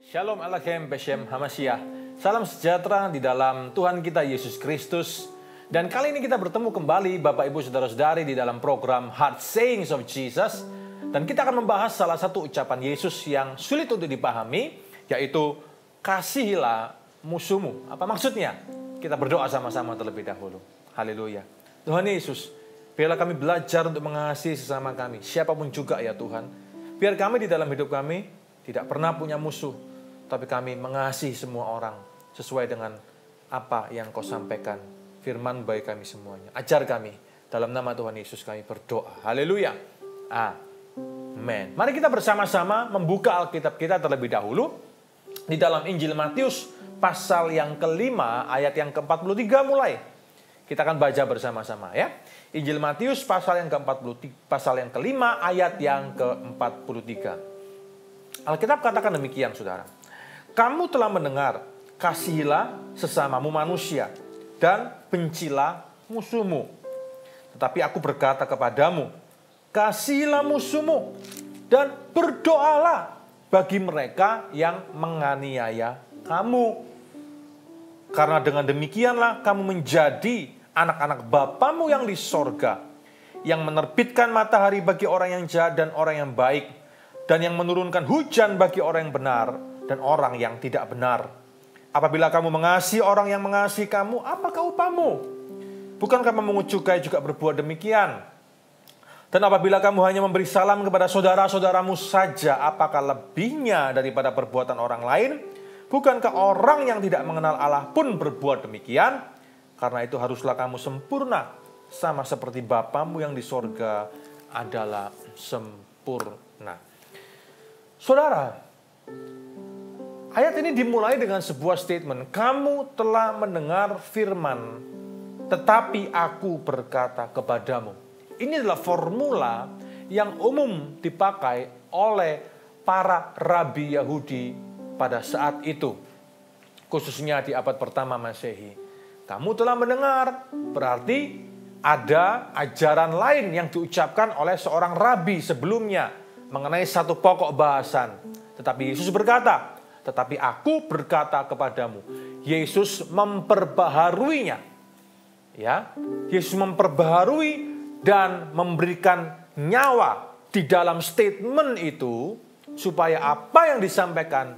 Shalom Aleichem Beshem Hamasyah. Salam sejahtera di dalam Tuhan kita Yesus Kristus. Dan kali ini kita bertemu kembali Bapak Ibu Saudara-saudari di dalam program Heart Sayings of Jesus. Dan kita akan membahas salah satu ucapan Yesus yang sulit untuk dipahami, yaitu kasihilah musuhmu. Apa maksudnya? Kita berdoa sama-sama terlebih dahulu. Haleluya. Tuhan Yesus, biarlah kami belajar untuk mengasihi sesama kami, siapapun juga ya Tuhan. Biar kami di dalam hidup kami tidak pernah punya musuh, tapi kami mengasihi semua orang sesuai dengan apa yang Kau sampaikan. Firman bagi kami semuanya. Ajar kami. Dalam nama Tuhan Yesus kami berdoa. Haleluya. Amin. Mari kita bersama-sama membuka Alkitab kita terlebih dahulu. Di dalam Injil Matius pasal yang kelima ayat yang ke-43 mulai. Kita akan baca bersama-sama ya. Injil Matius pasal yang pasal yang kelima ayat yang ke-43. Alkitab katakan demikian saudara. Kamu telah mendengar, kasihilah sesamamu manusia, dan bencilah musuhmu. Tetapi aku berkata kepadamu, kasihilah musuhmu, dan berdoalah bagi mereka yang menganiaya kamu. Karena dengan demikianlah kamu menjadi anak-anak Bapamu yang di sorga, yang menerbitkan matahari bagi orang yang jahat dan orang yang baik, dan yang menurunkan hujan bagi orang yang benar dan orang yang tidak benar. Apabila kamu mengasihi orang yang mengasihi kamu, apakah upahmu? Bukankah memungut cukai juga berbuat demikian? Dan apabila kamu hanya memberi salam kepada saudara-saudaramu saja, apakah lebihnya daripada perbuatan orang lain? Bukankah orang yang tidak mengenal Allah pun berbuat demikian? Karena itu haruslah kamu sempurna, sama seperti Bapamu yang di sorga adalah sempurna. Saudara, ayat ini dimulai dengan sebuah statement. Kamu telah mendengar firman, tetapi aku berkata kepadamu. Ini adalah formula yang umum dipakai oleh para rabi Yahudi pada saat itu. Khususnya di abad pertama Masehi. Kamu telah mendengar, berarti ada ajaran lain yang diucapkan oleh seorang rabi sebelumnya mengenai satu pokok bahasan. Tetapi Yesus berkata, tetapi aku berkata kepadamu. Yesus memperbaharuinya. Ya, Yesus memperbaharui dan memberikan nyawa di dalam statement itu supaya apa yang disampaikan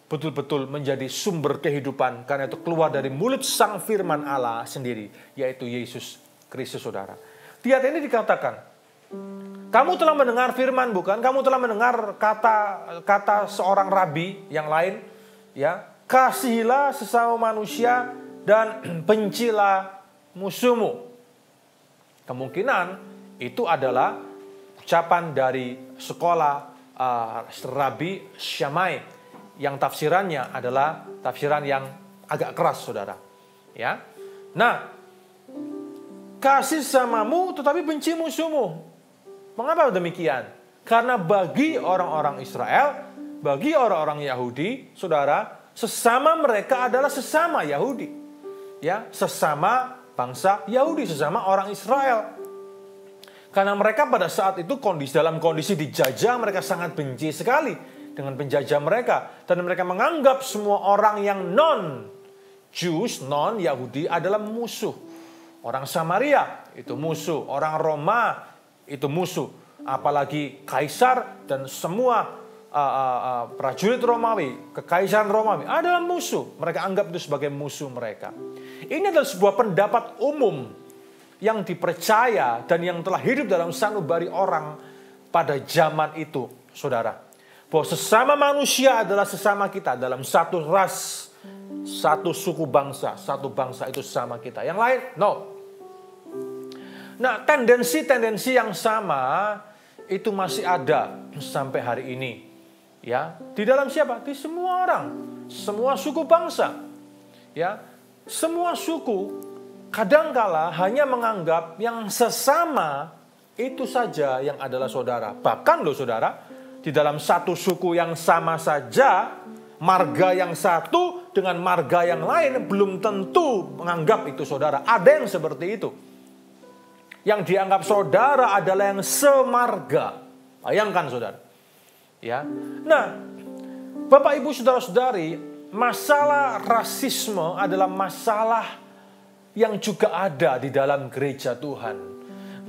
betul-betul menjadi sumber kehidupan, karena itu keluar dari mulut sang firman Allah sendiri, yaitu Yesus Kristus saudara. Di ayat ini dikatakan, kamu telah mendengar firman bukan? Kamu telah mendengar kata seorang rabi yang lain, ya. Kasihilah sesama manusia dan bencilah musuhmu. Kemungkinan itu adalah ucapan dari sekolah Rabi Shammai yang tafsirannya adalah tafsiran yang agak keras, saudara. Ya. Nah, kasih samamu tetapi benci musuhmu. Mengapa demikian? Karena bagi orang-orang Israel, bagi orang-orang Yahudi, saudara, sesama mereka adalah sesama Yahudi. Ya, sesama bangsa Yahudi, sesama orang Israel. Karena mereka pada saat itu dalam kondisi dijajah, mereka sangat benci sekali dengan penjajah mereka. Dan mereka menganggap semua orang yang non-Jews, non-Yahudi adalah musuh. Orang Samaria itu musuh, orang Roma itu musuh, apalagi kaisar dan semua prajurit Romawi, kekaisaran Romawi adalah musuh. Mereka anggap itu sebagai musuh mereka. Ini adalah sebuah pendapat umum yang dipercaya dan yang telah hidup dalam sanubari orang pada zaman itu, saudara. Bahwa sesama manusia adalah sesama kita dalam satu ras, satu suku bangsa, satu bangsa itu sesama kita. Yang lain, no. Nah, tendensi-tendensi yang sama itu masih ada sampai hari ini. Ya, di dalam siapa? Di semua orang, semua suku bangsa. Ya, semua suku kadangkala hanya menganggap yang sesama itu saja yang adalah saudara. Bahkan loh saudara, di dalam satu suku yang sama saja, marga yang satu dengan marga yang lain belum tentu menganggap itu saudara. Ada yang seperti itu. Yang dianggap saudara adalah yang semarga. Bayangkan saudara. Ya. Nah, Bapak, Ibu, Saudara-saudari, masalah rasisme adalah masalah yang juga ada di dalam gereja Tuhan.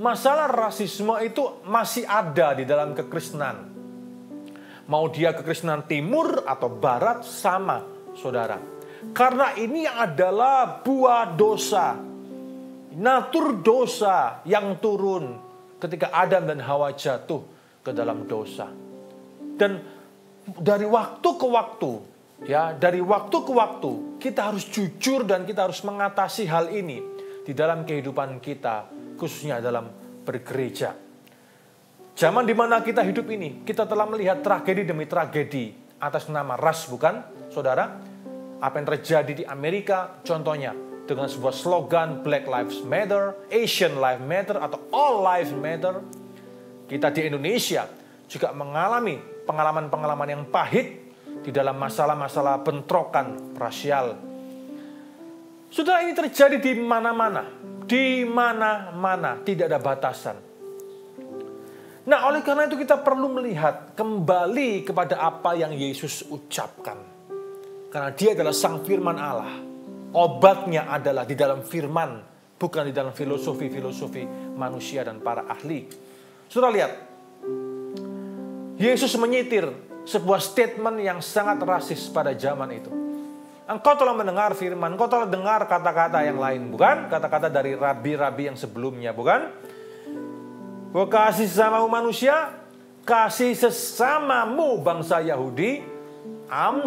Masalah rasisme itu masih ada di dalam kekristenan. Mau dia kekristenan timur atau barat, sama, saudara. Karena ini adalah buah dosa, natur dosa yang turun ketika Adam dan Hawa jatuh ke dalam dosa. Dan dari waktu ke waktu, kita harus jujur dan kita harus mengatasi hal ini di dalam kehidupan kita, khususnya dalam bergereja. Zaman di mana kita hidup ini, kita telah melihat tragedi demi tragedi atas nama ras, bukan, saudara? Apa yang terjadi di Amerika, contohnya, dengan sebuah slogan Black Lives Matter, Asian Lives Matter, atau All Lives Matter. Kita di Indonesia juga mengalami pengalaman-pengalaman yang pahit di dalam masalah-masalah bentrokan rasial. Saudara, ini terjadi di mana-mana. Di mana-mana, tidak ada batasan. Nah, oleh karena itu kita perlu melihat kembali kepada apa yang Yesus ucapkan. Karena dia adalah Sang Firman Allah. Obatnya adalah di dalam firman, bukan di dalam filosofi-filosofi manusia dan para ahli. Saudara lihat, Yesus menyitir sebuah statement yang sangat rasis pada zaman itu. Engkau telah mendengar firman, engkau telah dengar kata-kata yang lain, bukan? Kata-kata dari rabi-rabi yang sebelumnya, bukan? Bahwa kasih sesamamu manusia, kasih sesamamu bangsa Yahudi,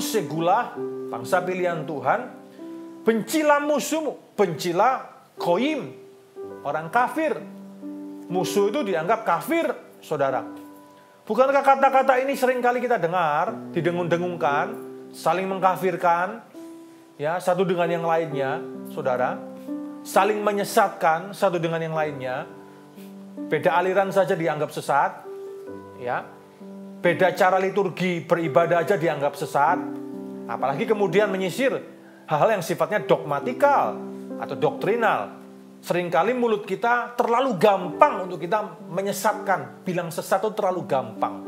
segula, bangsa pilihan Tuhan, bencilah musuhmu, bencilah goyim, orang kafir. Musuh itu dianggap kafir, saudara. Bukankah kata-kata ini seringkali kita dengar, didengung-dengungkan, saling mengkafirkan, ya, satu dengan yang lainnya, saudara. Saling menyesatkan satu dengan yang lainnya. Beda aliran saja dianggap sesat, ya. Beda cara liturgi beribadah aja dianggap sesat. Apalagi kemudian menyisir hal-hal yang sifatnya dogmatikal atau doktrinal. Seringkali mulut kita terlalu gampang untuk kita menyesatkan. Bilang sesat itu terlalu gampang.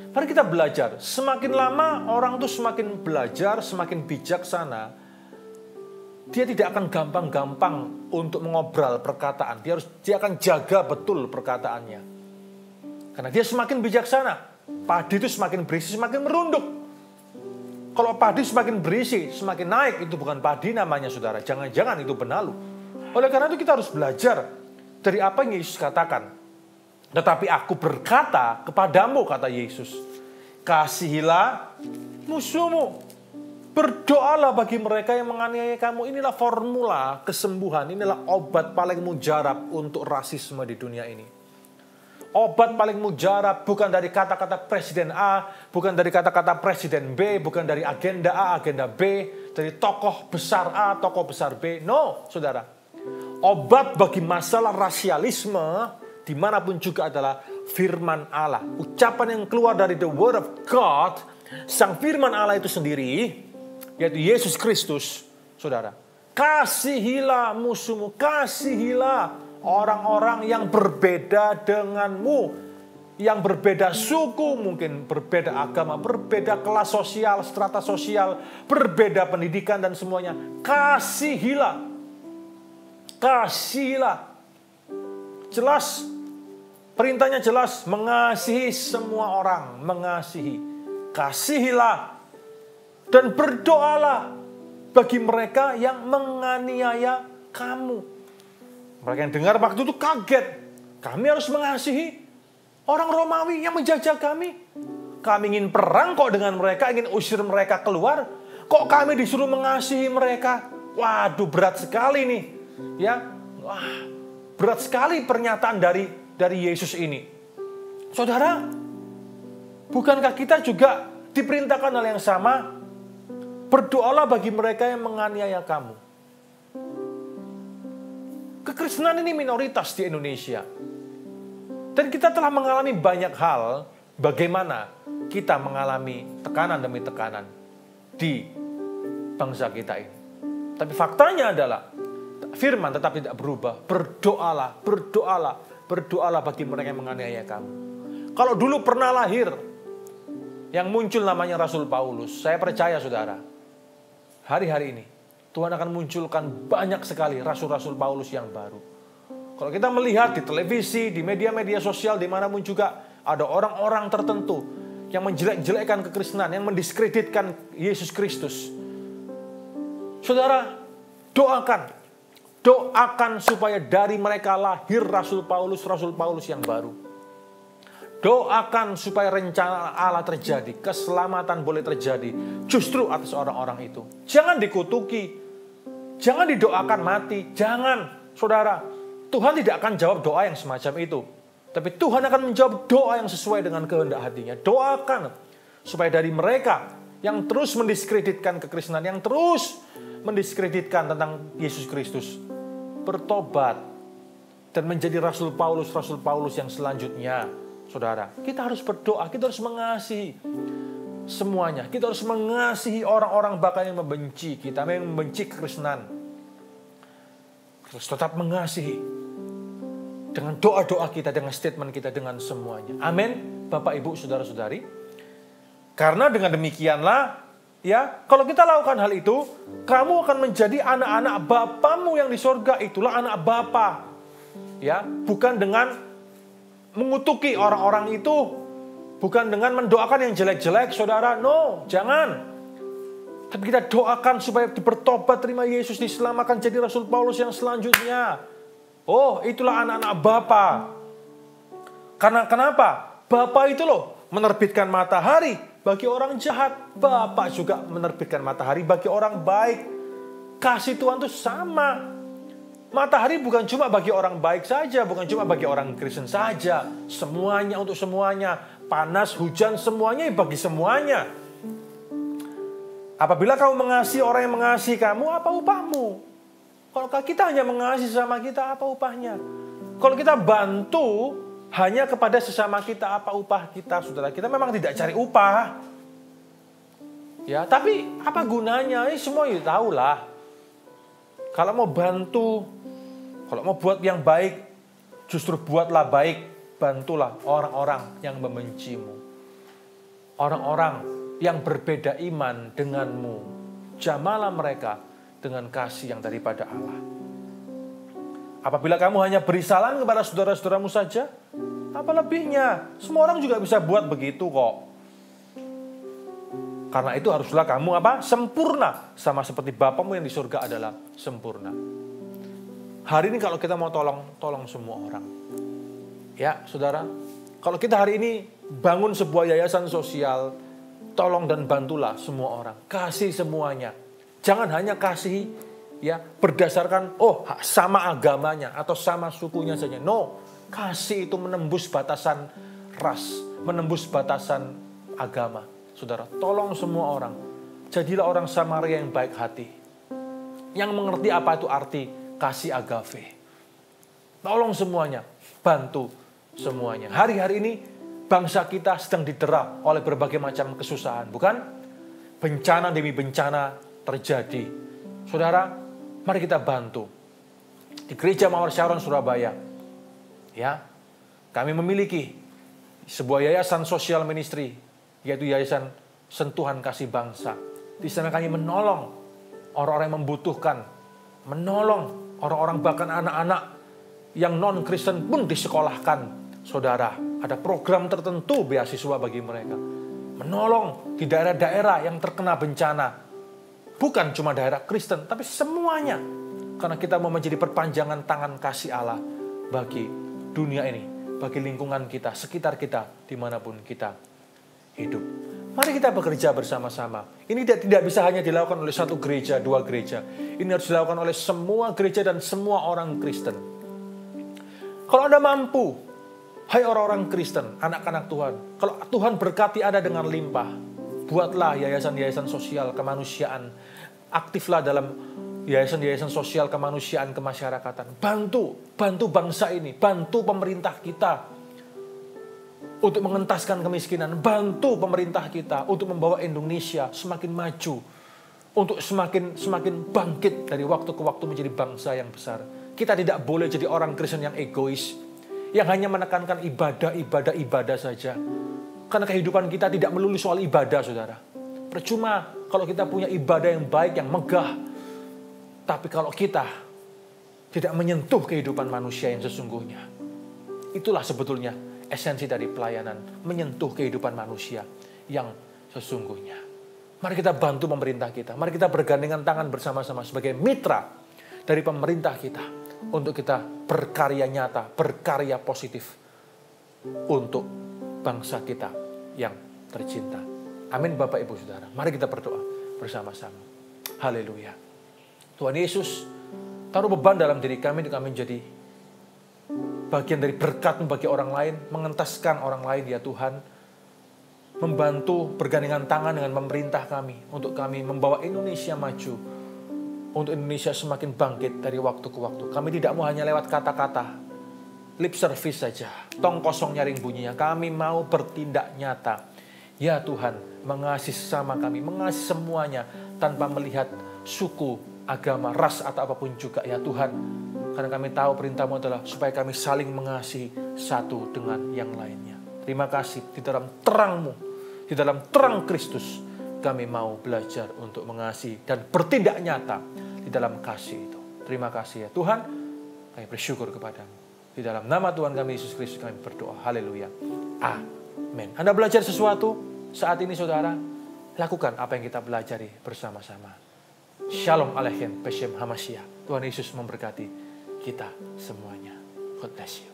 Mari kita belajar. Semakin lama orang itu semakin belajar, semakin bijaksana. Dia tidak akan gampang-gampang untuk mengobral perkataan. Dia akan jaga betul perkataannya. Karena dia semakin bijaksana. Padi itu semakin berisi, semakin merunduk. Kalau padi semakin berisi, semakin naik, itu bukan padi namanya, saudara. Jangan-jangan itu benalu. Oleh karena itu kita harus belajar dari apa yang Yesus katakan. Tetapi aku berkata kepadamu, kata Yesus, kasihilah musuhmu. Berdoalah bagi mereka yang menganiaya kamu. Inilah formula kesembuhan. Inilah obat paling mujarab untuk rasisme di dunia ini. Obat paling mujarab bukan dari kata-kata Presiden A, bukan dari kata-kata Presiden B, bukan dari agenda A, agenda B, dari tokoh besar A, tokoh besar B. No, saudara. Obat bagi masalah rasialisme dimanapun juga adalah firman Allah. Ucapan yang keluar dari the word of God, Sang Firman Allah itu sendiri, yaitu Yesus Kristus, saudara. Kasihilah musuhmu, kasihilah orang-orang yang berbeda denganmu, yang berbeda suku, mungkin berbeda agama, berbeda kelas sosial, strata sosial, berbeda pendidikan dan semuanya. Kasihilah. Kasihilah. Jelas, perintahnya jelas, mengasihi semua orang, mengasihi. Kasihilah. Dan berdoalah bagi mereka yang menganiaya kamu. Mereka yang dengar waktu itu kaget. Kami harus mengasihi orang Romawi yang menjajah kami. Kami ingin perang kok dengan mereka, ingin usir mereka keluar. Kok kami disuruh mengasihi mereka? Waduh, berat sekali nih. Ya, wah, berat sekali pernyataan dari Yesus ini. Saudara, bukankah kita juga diperintahkan hal yang sama? Berdoalah bagi mereka yang menganiaya kamu. Kekristenan ini minoritas di Indonesia. Dan kita telah mengalami banyak hal bagaimana kita mengalami tekanan demi tekanan di bangsa kita ini. Tapi faktanya adalah firman tetap tidak berubah. Berdoalah, berdoalah, berdoalah bagi mereka yang menganiaya kamu. Kalau dulu pernah lahir yang muncul namanya Rasul Paulus. Saya percaya saudara, hari-hari ini Tuhan akan munculkan banyak sekali rasul-rasul Paulus yang baru. Kalau kita melihat di televisi, di media-media sosial, dimanapun juga ada orang-orang tertentu yang menjelek-jelekkan kekristenan, yang mendiskreditkan Yesus Kristus. Saudara, doakan supaya dari mereka lahir Rasul Paulus yang baru. Doakan supaya rencana Allah terjadi, keselamatan boleh terjadi justru atas orang-orang itu. Jangan dikutuki, jangan didoakan mati, jangan. Saudara, Tuhan tidak akan jawab doa yang semacam itu. Tapi Tuhan akan menjawab doa yang sesuai dengan kehendak hatinya. Doakan supaya dari mereka yang terus mendiskreditkan kekristenan, yang terus mendiskreditkan tentang Yesus Kristus, bertobat dan menjadi Rasul Paulus yang selanjutnya. Saudara, kita harus berdoa, kita harus mengasihi semuanya. Kita harus mengasihi orang-orang bahkan yang membenci kita, yang membenci kekristenan. Terus tetap mengasihi dengan doa-doa kita, dengan statement kita, dengan semuanya. Amin, Bapak, Ibu, Saudara-saudari. Karena dengan demikianlah, ya, kalau kita lakukan hal itu, kamu akan menjadi anak-anak Bapamu yang di sorga. Itulah anak Bapa. Ya, bukan dengan mengutuki orang-orang itu, bukan dengan mendoakan yang jelek-jelek, saudara. No, jangan. Tapi kita doakan supaya bertobat, terima Yesus, diselamatkan, jadi Rasul Paulus yang selanjutnya. Oh, itulah anak-anak Bapa. Karena kenapa? Bapa itu loh menerbitkan matahari bagi orang jahat. Bapa juga menerbitkan matahari bagi orang baik. Kasih Tuhan itu sama. Matahari bukan cuma bagi orang baik saja, bukan cuma bagi orang Kristen saja. Semuanya untuk semuanya. Panas, hujan, semuanya bagi semuanya. Apabila kamu mengasihi orang yang mengasihi kamu, apa upahmu? Kalau kita hanya mengasihi sesama kita, apa upahnya? Kalau kita bantu hanya kepada sesama kita, apa upah kita? Saudara, kita memang tidak cari upah. Ya, tapi apa gunanya? Semua ya tahulah. Kalau mau bantu, kalau mau buat yang baik, justru buatlah baik. Bantulah orang-orang yang membencimu. Orang-orang yang berbeda iman denganmu. Jamalah mereka dengan kasih yang daripada Allah. Apabila kamu hanya beri salam kepada saudara-saudaramu saja, apa lebihnya? Semua orang juga bisa buat begitu kok. Karena itu haruslah kamu sempurna. Sama seperti Bapamu yang di surga adalah sempurna. Hari ini kalau kita mau tolong semua orang. Ya, saudara. Kalau kita hari ini bangun sebuah yayasan sosial, tolong dan bantulah semua orang. Kasih semuanya. Jangan hanya kasih ya berdasarkan sama agamanya atau sama sukunya saja. No, kasih itu menembus batasan ras, menembus batasan agama. Saudara, tolong semua orang. Jadilah orang Samaria yang baik hati. Yang mengerti apa itu arti kasih agape. Tolong semuanya, bantu semuanya. Hari-hari ini bangsa kita sedang didera oleh berbagai macam kesusahan, bukan? Bencana demi bencana terjadi. Saudara, mari kita bantu. Di Gereja Mawar Sharon Surabaya, ya, kami memiliki sebuah yayasan sosial ministry, yaitu Yayasan Sentuhan Kasih Bangsa. Di sana kami menolong orang-orang yang membutuhkan, menolong orang-orang bahkan anak-anak yang non-Kristen pun disekolahkan. Saudara, ada program tertentu beasiswa bagi mereka. Menolong di daerah-daerah yang terkena bencana. Bukan cuma daerah Kristen, tapi semuanya. Karena kita mau menjadi perpanjangan tangan kasih Allah bagi dunia ini, bagi lingkungan kita, sekitar kita, dimanapun kita hidup. Mari kita bekerja bersama-sama. Ini tidak bisa hanya dilakukan oleh satu gereja, dua gereja. Ini harus dilakukan oleh semua gereja dan semua orang Kristen. Kalau Anda mampu, hai orang-orang Kristen, anak-anak Tuhan, kalau Tuhan berkati Anda dengan limpah, buatlah yayasan-yayasan sosial kemanusiaan. Aktiflah dalam yayasan-yayasan sosial kemanusiaan, kemasyarakatan. Bantu bangsa ini, bantu pemerintah kita untuk mengentaskan kemiskinan. Bantu pemerintah kita untuk membawa Indonesia semakin maju, untuk semakin bangkit dari waktu ke waktu menjadi bangsa yang besar. Kita tidak boleh jadi orang Kristen yang egois, yang hanya menekankan ibadah saja. Karena kehidupan kita tidak melulu soal ibadah, saudara. Percuma kalau kita punya ibadah yang baik, yang megah. Tapi kalau kita tidak menyentuh kehidupan manusia yang sesungguhnya. Itulah sebetulnya esensi dari pelayanan. Menyentuh kehidupan manusia yang sesungguhnya. Mari kita bantu pemerintah kita. Mari kita bergandengan tangan bersama-sama sebagai mitra dari pemerintah kita. Untuk kita berkarya nyata, berkarya positif. Untuk bangsa kita yang tercinta. Amin Bapak Ibu Saudara. Mari kita berdoa bersama-sama. Haleluya. Tuhan Yesus, taruh beban dalam diri kami untuk kami menjadi bagian dari berkat bagi orang lain, mengentaskan orang lain ya Tuhan. Membantu bergandengan tangan dengan pemerintah kami untuk kami membawa Indonesia maju. Untuk Indonesia semakin bangkit dari waktu ke waktu. Kami tidak mau hanya lewat kata-kata, lip service saja, tong kosong nyaring bunyinya. Kami mau bertindak nyata. Ya Tuhan, mengasihi sesama kami, mengasihi semuanya tanpa melihat suku, agama, ras atau apapun juga ya Tuhan. Karena kami tahu perintah-Mu adalah supaya kami saling mengasihi satu dengan yang lainnya. Terima kasih di dalam terang-Mu, di dalam terang Kristus, kami mau belajar untuk mengasihi dan bertindak nyata di dalam kasih itu. Terima kasih ya Tuhan, kami bersyukur kepadamu. Di dalam nama Tuhan kami Yesus Kristus kami berdoa. Haleluya. Amin. Anda belajar sesuatu saat ini saudara? Lakukan apa yang kita pelajari bersama-sama. Shalom Aleichem Beshem Hamashiach. Tuhan Yesus memberkati kita semuanya. God bless you.